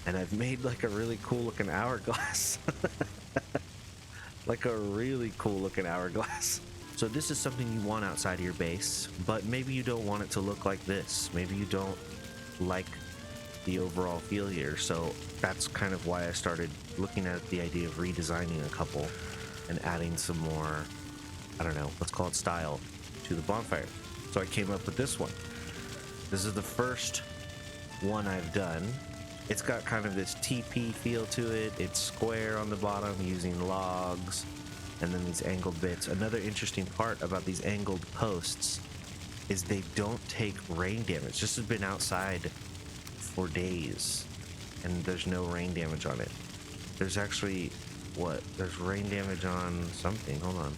And I've made like a really cool looking hourglass. Like a really cool looking hourglass. So this is something you want outside of your base, but maybe you don't want it to look like this. Maybe you don't like the overall feel here. So that's kind of why I started looking at the idea of redesigning a couple and adding some more, I don't know, let's call it style to the bonfire. So I came up with this one. This is the first one I've done. It's got kind of this TP feel to it. It's square on the bottom using logs and then these angled bits. Another interesting part about these angled posts is they don't take rain damage. This has been outside for days and there's no rain damage on it. There's actually, what? There's rain damage on something. Hold on.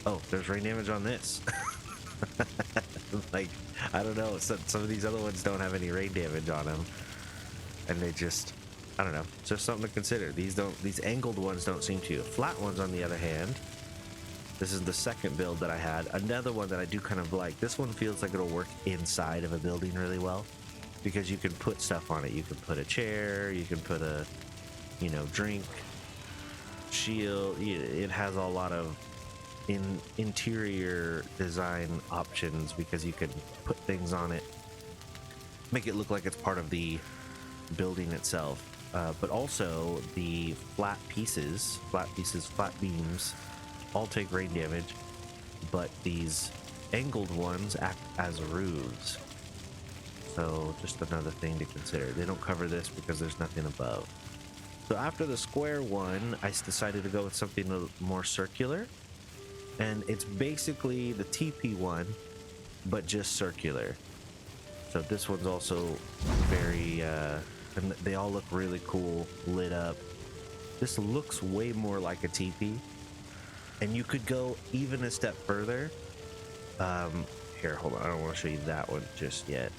Oh, there's rain damage on this. Like, I don't know. Some of these other ones don't have any rain damage on them. And they just, I don't know. It's just something to consider. These angled ones don't seem to. Flat ones, on the other hand, this is the second build that I had. Another one that I do kind of like. This one feels like it'll work inside of a building really well because you can put stuff on it. You can put a chair, you can put a, you know, drink, shield. It has a lot of interior design options because you can put things on it, make it look like it's part of the building itself. But also the flat beams all take rain damage, but these angled ones act as roofs. So just another thing to consider. They don't cover this because there's nothing above. So after the square one, I decided to go with something a little more circular. And it's basically the TP one, but just circular. So this one's also very, and they all look really cool, lit up. This looks way more like a TP. And you could go even a step further. Here, hold on. I don't want to show you that one just yet.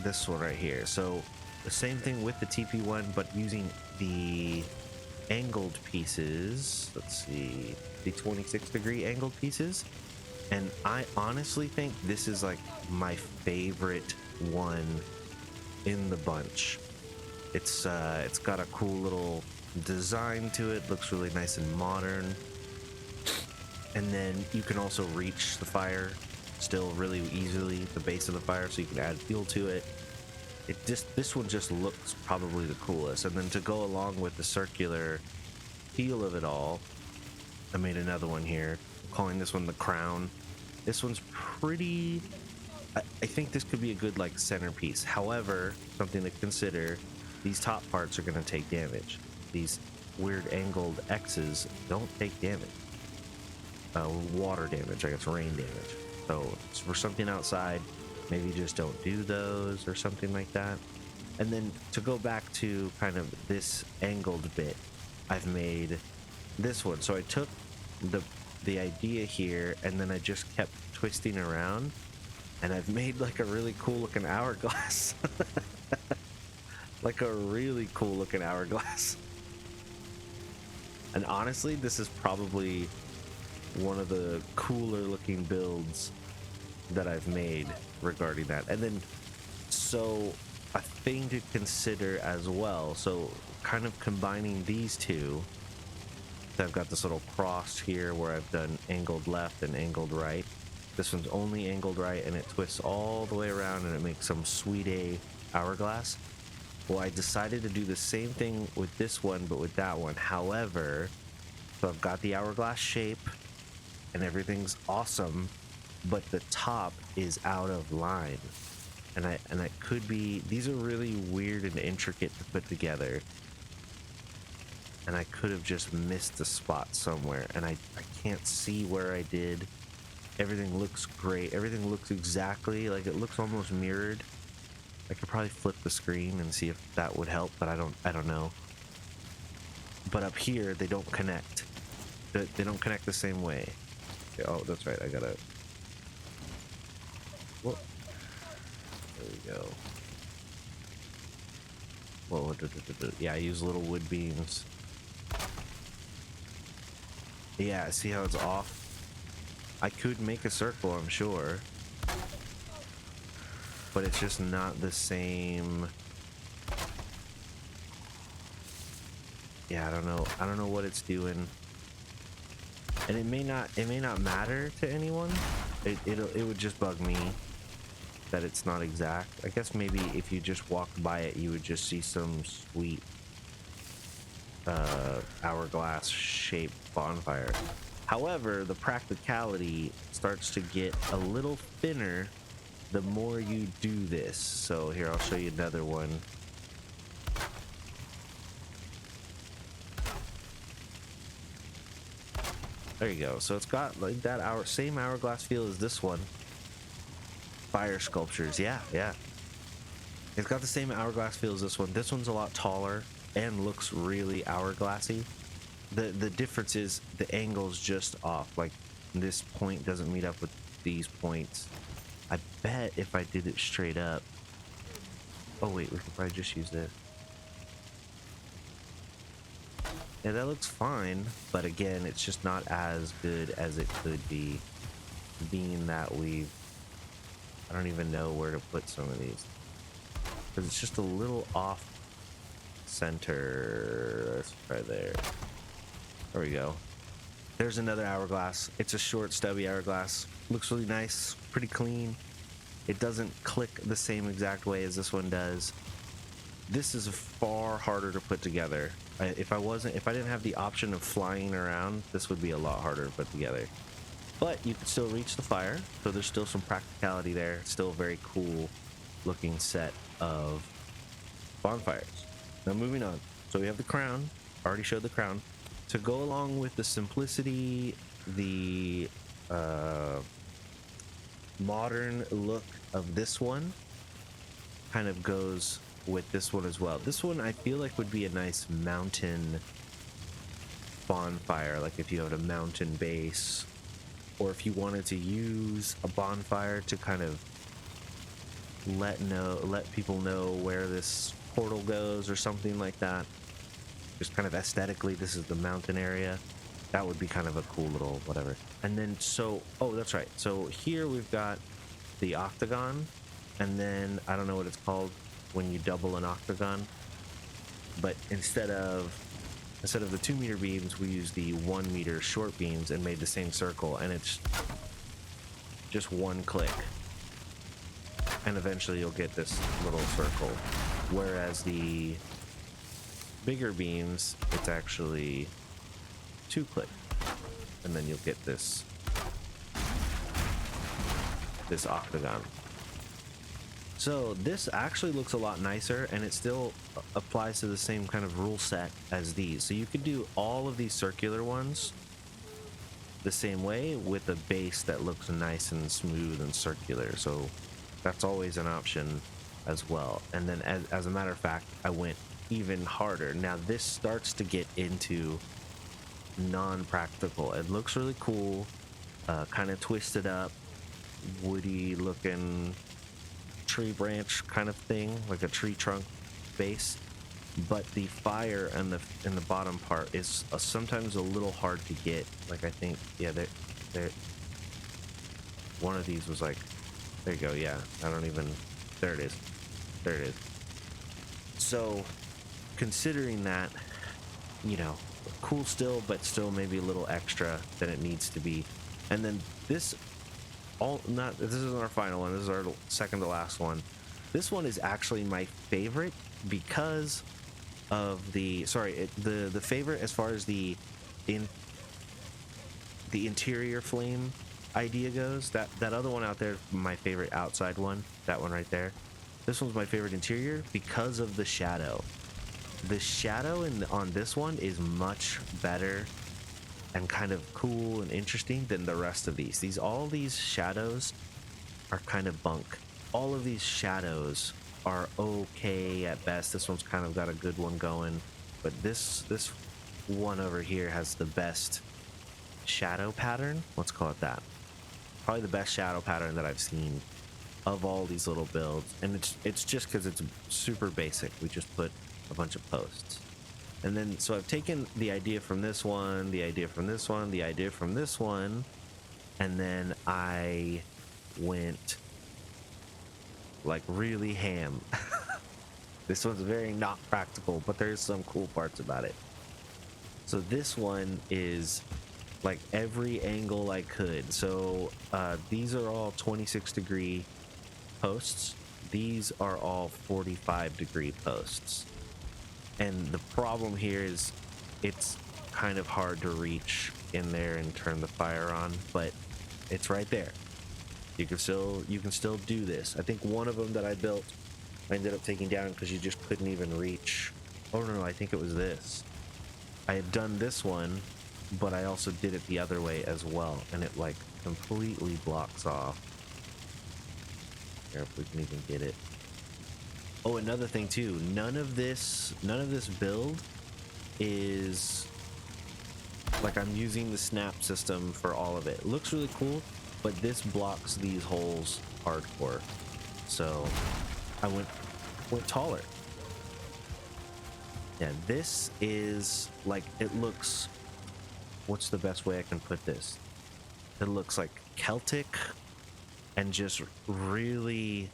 This one right here. So the same thing with the TP one, but using the angled pieces. Let's see, the 26-degree angled pieces. And I honestly think this is like my favorite one in the bunch. It's got a cool little design to it. Looks really nice and modern. And then you can also reach the fire still really easily, the base of the fire, so you can add fuel to it. This one just looks probably the coolest. And then to go along with the circular feel of it all, I made another one here, calling this one the crown. This one's pretty, I think this could be a good like centerpiece. However, something to consider, these top parts are going to take damage. These weird angled X's don't take damage. Water damage, I guess rain damage. So for something outside, maybe just don't do those or something like that. And then to go back to kind of this angled bit, I've made this one. So I took the idea here and then I just kept twisting around and I've made like a really cool looking hourglass. Like a really cool looking hourglass. And honestly, this is probably one of the cooler looking builds that I've made regarding that. And then so a thing to consider as well, so kind of combining these two, I've got this little cross here where I've done angled left and angled right. This one's only angled right and it twists all the way around and it makes some sweet A hourglass. Well, I decided to do the same thing with this one but with that one. However, so I've got the hourglass shape and everything's awesome, but the top is out of line. And I could be, these are really weird and intricate to put together. And I could have just missed the spot somewhere. And I can't see where I did. Everything looks great. Everything looks exactly like it looks almost mirrored. I could probably flip the screen and see if that would help, but I don't know. But up here, they don't connect. They don't connect the same way. Okay, oh, that's right. I gotta. Whoa. There we go. Whoa. Yeah, I use little wood beams. Yeah, see how it's off? I could make a circle, I'm sure. But it's just not the same yeah, I don't know what it's doing. And it may not matter to anyone. It would just bug me that it's not exact. I guess maybe if you just walked by it, you would just see some sweet hourglass shaped bonfire. However, the practicality starts to get a little thinner the more you do this. So here, I'll show you another one. There you go. So it's got like that same hourglass feel as this one. Fire sculptures, yeah. It's got the same hourglass feel as this one. This one's a lot taller and looks really hourglassy. The difference is the angle's just off. Like this point doesn't meet up with these points. I bet if I did it straight up. Oh wait, we could probably just use this. Yeah, that looks fine, but again, it's just not as good as it could be, being that I don't even know where to put some of these, because it's just a little off center. Let's try there. There we go. There's another hourglass. It's a short, stubby hourglass. Looks really nice, pretty clean. It doesn't click the same exact way as this one does. This is far harder to put together. If I didn't have the option of flying around, this would be a lot harder to put together. But you can still reach the fire, so there's still some practicality there. It's still a very cool looking set of bonfires. Now moving on. So we have the crown. Already showed the crown. To go along with the simplicity, the modern look of this one kind of goes with this one as well. This one I feel like would be a nice mountain bonfire, like if you had a mountain base, or if you wanted to use a bonfire to kind of let people know where this portal goes or something like that. Just kind of aesthetically, this is the mountain area. That would be kind of a cool little whatever. And then oh, that's right. So here we've got the octagon, and then I don't know what it's called when you double an octagon, but instead of the 2 meter beams, we use the 1 meter short beams and made the same circle, and it's just one click, and eventually you'll get this little circle. Whereas the bigger beams, it's actually 2 click, and then you'll get this octagon. So this actually looks a lot nicer, and it still applies to the same kind of rule set as these. So you could do all of these circular ones the same way with a base that looks nice and smooth and circular. So that's always an option as well. And then as a matter of fact, I went even harder. Now this starts to get into non-practical. It looks really cool, kind of twisted up, woody looking tree branch kind of thing, like a tree trunk base, but the fire in the bottom part is sometimes a little hard to get. Like I think, yeah, one of these was like, there you go, yeah, there it is. So considering that, you know, cool still, but still maybe a little extra than it needs to be. And then this isn't our final one, this is our second to last one. This one is actually my favorite because of the favorite as far as the interior flame idea goes. That other one out there, my favorite outside one, that one right there. This one's my favorite interior because of the shadow. The shadow on this one is much better and kind of cool and interesting than the rest of these. All these shadows are kind of bunk. All of these shadows are okay at best. This one's kind of got a good one going, but this one over here has the best shadow pattern. Let's call it that. Probably the best shadow pattern that I've seen of all these little builds, and it's just because it's super basic. We just put a bunch of posts. And then, so I've taken the idea from this one, the idea from this one, the idea from this one, and then I went like really ham. This one's very not practical, but there's some cool parts about it. So this one is like every angle I could. So these are all 26-degree posts. These are all 45-degree posts. And the problem here is it's kind of hard to reach in there and turn the fire on, but it's right there. You can still do this. I think one of them that I built, I ended up taking down because you just couldn't even reach. Oh no, I think it was this. I had done this one, but I also did it the other way as well, and it like completely blocks off. Here, if we can even get it. Oh, another thing too, none of this build is like I'm using the snap system for all of it. It looks really cool, but this blocks these holes hardcore. So I went taller. Yeah, this is like, it looks, what's the best way I can put this? It looks like Celtic and just really,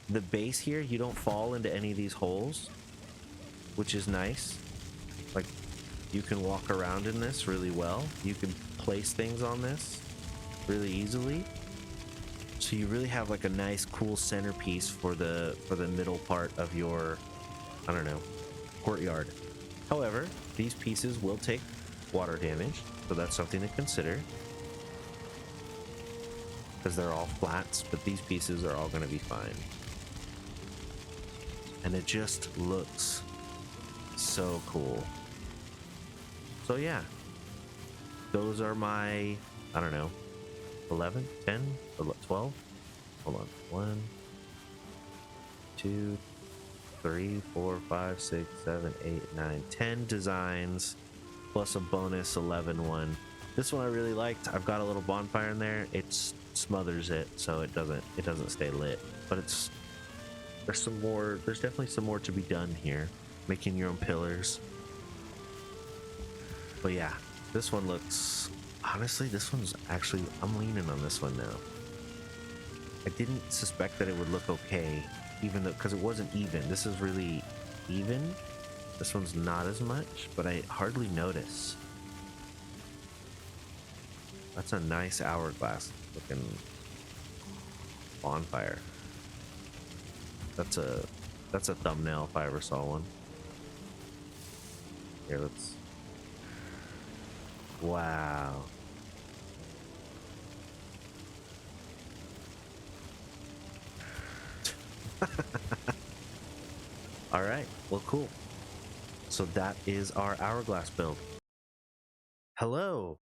the base here, you don't fall into any of these holes, which is nice. Like, you can walk around in this really well. You can place things on this really easily. So you really have like a nice, cool centerpiece for the middle part of your, I don't know, courtyard. However, these pieces will take water damage, so that's something to consider. Because they're all flats, but these pieces are all going to be fine. And it just looks so cool. So yeah, those are my, I don't know, 11, 10, 12. Hold on. 1, 2, 3, 4, 5, 6, 7, 8, 9, 10 designs plus a bonus 11 one. This one I really liked. I've got a little bonfire in there. It smothers it, so it doesn't stay lit. But there's definitely some more to be done here. Making your own pillars. But yeah, this one looks, honestly, this one's actually, I'm leaning on this one now. I didn't suspect that it would look okay, even though, because it wasn't even. This is really even. This one's not as much, but I hardly notice. That's a nice hourglass looking bonfire. That's a thumbnail if I ever saw one. Here, let's. Wow. All right, well, cool. So that is our hourglass build. Hello.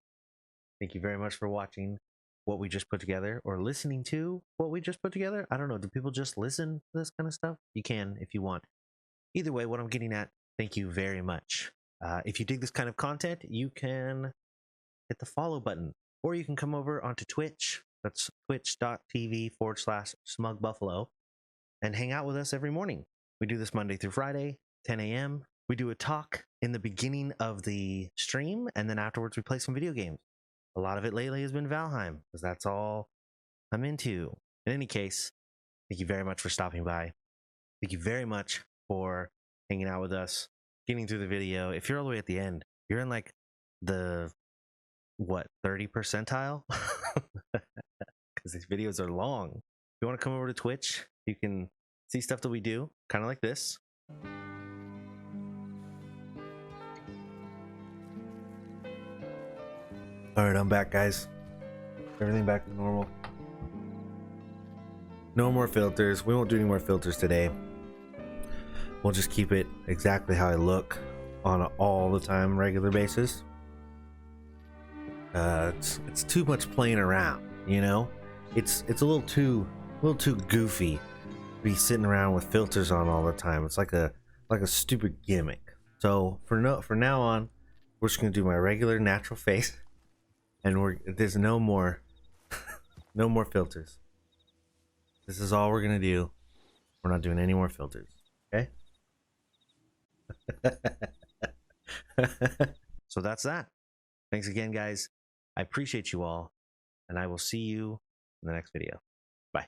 Thank you very much for watching what we just put together, or listening to what we just put together. I don't know. Do people just listen to this kind of stuff? You can if you want. Either way, what I'm getting at, thank you very much. If you dig this kind of content, you can hit the follow button, or you can come over onto Twitch. That's twitch.tv/smugbuffalo and hang out with us every morning. We do this Monday through Friday, 10 a.m. We do a talk in the beginning of the stream, and then afterwards we play some video games. A lot of it lately has been Valheim, because that's all I'm into. In any case, thank you very much for stopping by. Thank you very much for hanging out with us, getting through the video. If you're all the way at the end, you're in like the, what, 30 percentile? Because these videos are long. If you want to come over to Twitch, you can see stuff that we do, kind of like this. All right, I'm back, guys. Everything back to normal. No more filters. We won't do any more filters today. We'll just keep it exactly how I look on an all the time regular basis. It's too much playing around, you know. It's a little too goofy to be sitting around with filters on all the time. It's like a stupid gimmick. So for now on, we're just gonna do my regular natural face, and there's no more no more filters. This is all we're gonna do. We're not doing any more filters. Okay. So that's that. Thanks again, guys. I appreciate you all, and I will see you in the next video. Bye.